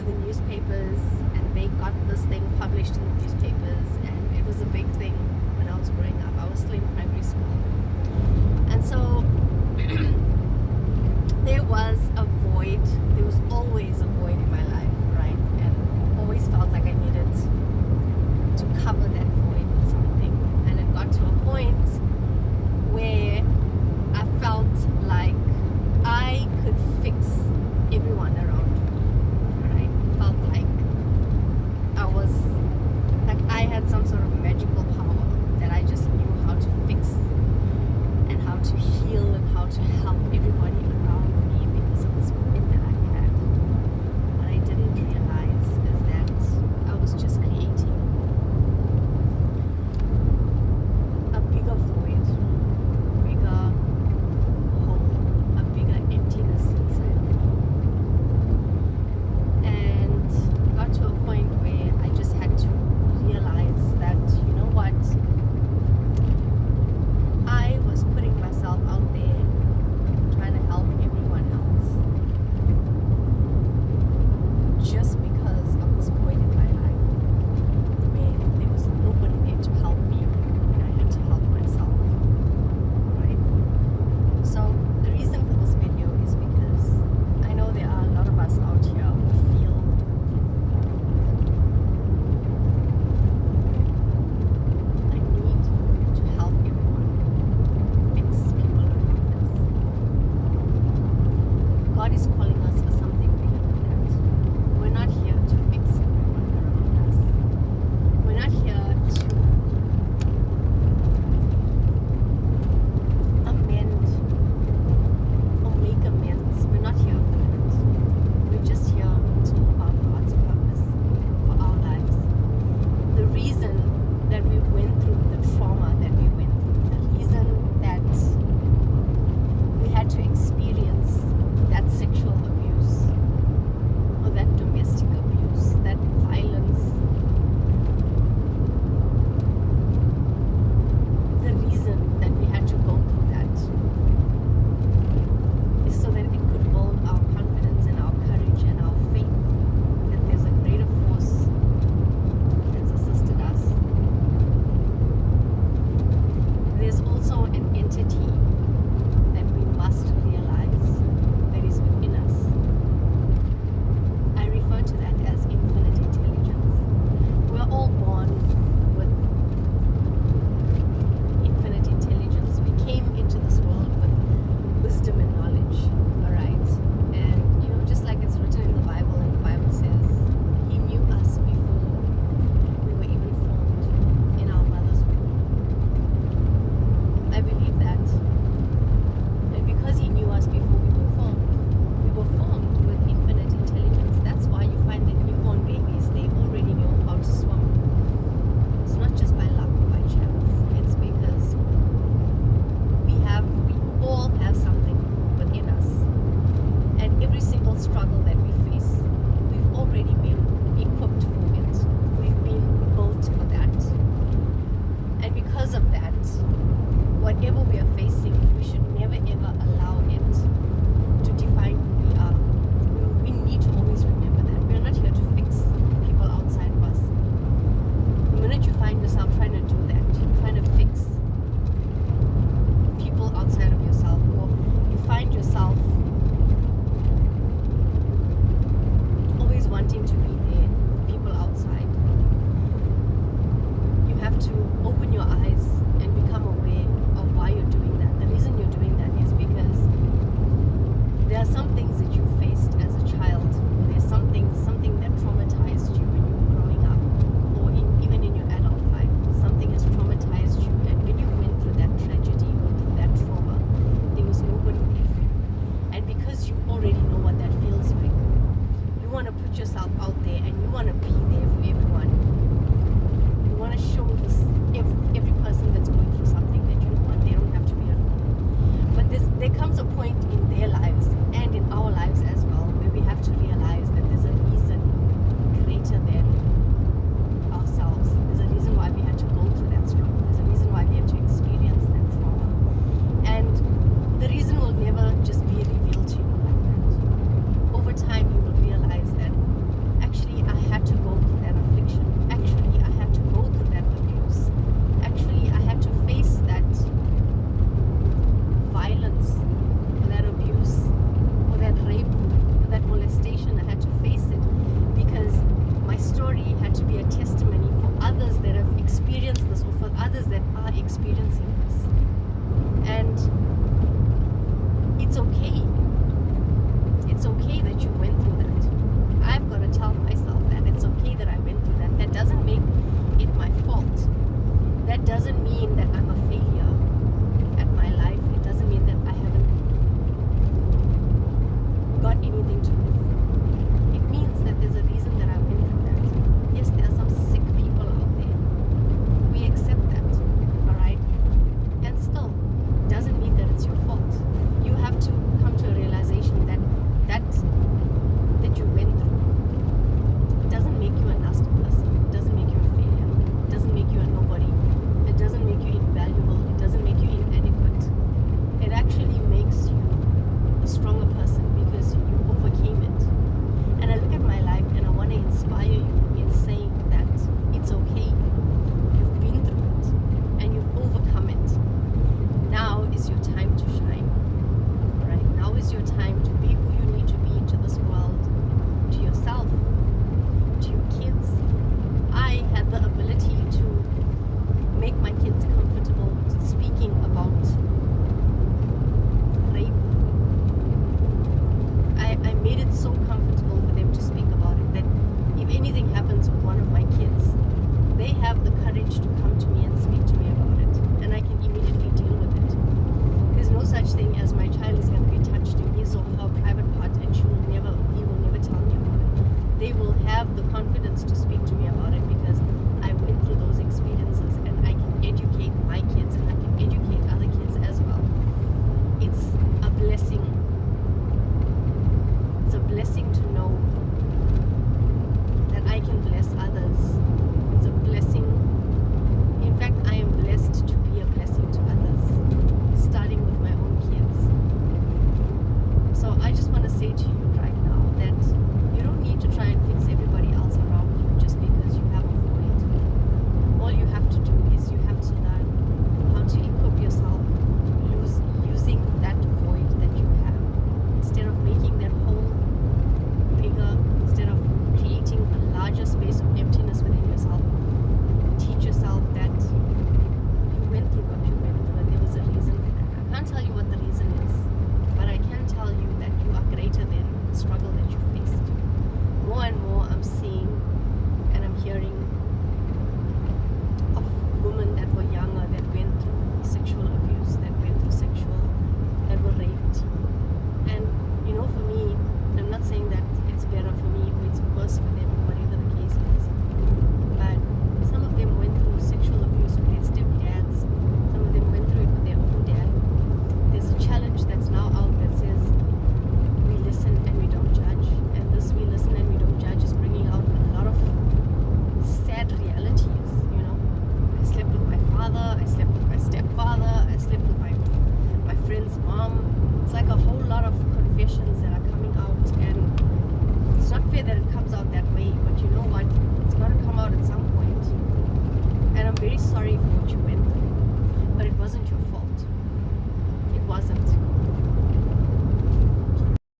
to the newspapers, and they got this thing published in the newspapers, and it was a big thing when I was growing up. I was still in primary school. And so there was a void. There was always a void in my life, right? And always felt like I needed to cover that void with something. And it got to a point where I felt like I could fix everyone around me, right? Felt like I was, like I had some sort of magical power that I just knew how to fix and how to heal and how to help everybody around me because of this void that I had. What I didn't realize is that I was just creating a bigger void, a bigger hole, a bigger emptiness inside of me. And got to a point where I just had to realize that, you know what, I was putting myself out there trying to help actually makes you a stronger person because you overcame it. And I look at my life and I want to inspire you in saying that it's okay. You've been through it and you've overcome it. Now is your time to shine. All right? Now is your time to be who you need to be to this world, to yourself, to your kids. I had the ability to make my kids comfortable with speaking about rape. I made it so comfortable for them to speak about it that if anything happens with one of my kids, they have the courage to come to me and speak to me about it, and I can immediately deal with it. There's no such thing as my child is going to be touched in his or her private part and he will never tell me about it. They will have the confidence to speak to me about it because I went through those experiences and I can educate my kids and I can educate other kids as well. It's a blessing. It's a blessing to know that I can bless others. It's a blessing. In fact, I am blessed to be a blessing to others, starting with my own kids. So I just want to say to you right now that you don't need to try and fix everybody else around you just because you have a void. All you have to do is you have to learn how to equip yourself using that void that you have. Instead of making that hole bigger, instead of creating a larger space of emptiness within yourself, teach yourself that you went through what you went through and there was a reason for that. I can't tell you what the reason is, but I can tell you that you are greater than the struggle that you faced. More and more I'm seeing and I'm hearing of women that were younger that went through sexual abuse, that were raped. And you know, for me, I'm not saying that it's better for me or it's worse for them or whatever the case is, but some of them went through sexual abuse with their stepdads, some of them went through it with their own dad. There's a challenge that's now out that says we listen and we don't judge, and this we listen and we don't judge is bringing out a lot of sad realities. You know, I slept with my father, I slept with my stepfather, I slept with my friend's mom. It's like a whole lot of confessions that are coming out, and it's not fair that it comes out that way, but you know what, it's got to come out at some point. And I'm very sorry for what you went through, but it wasn't your fault. It wasn't.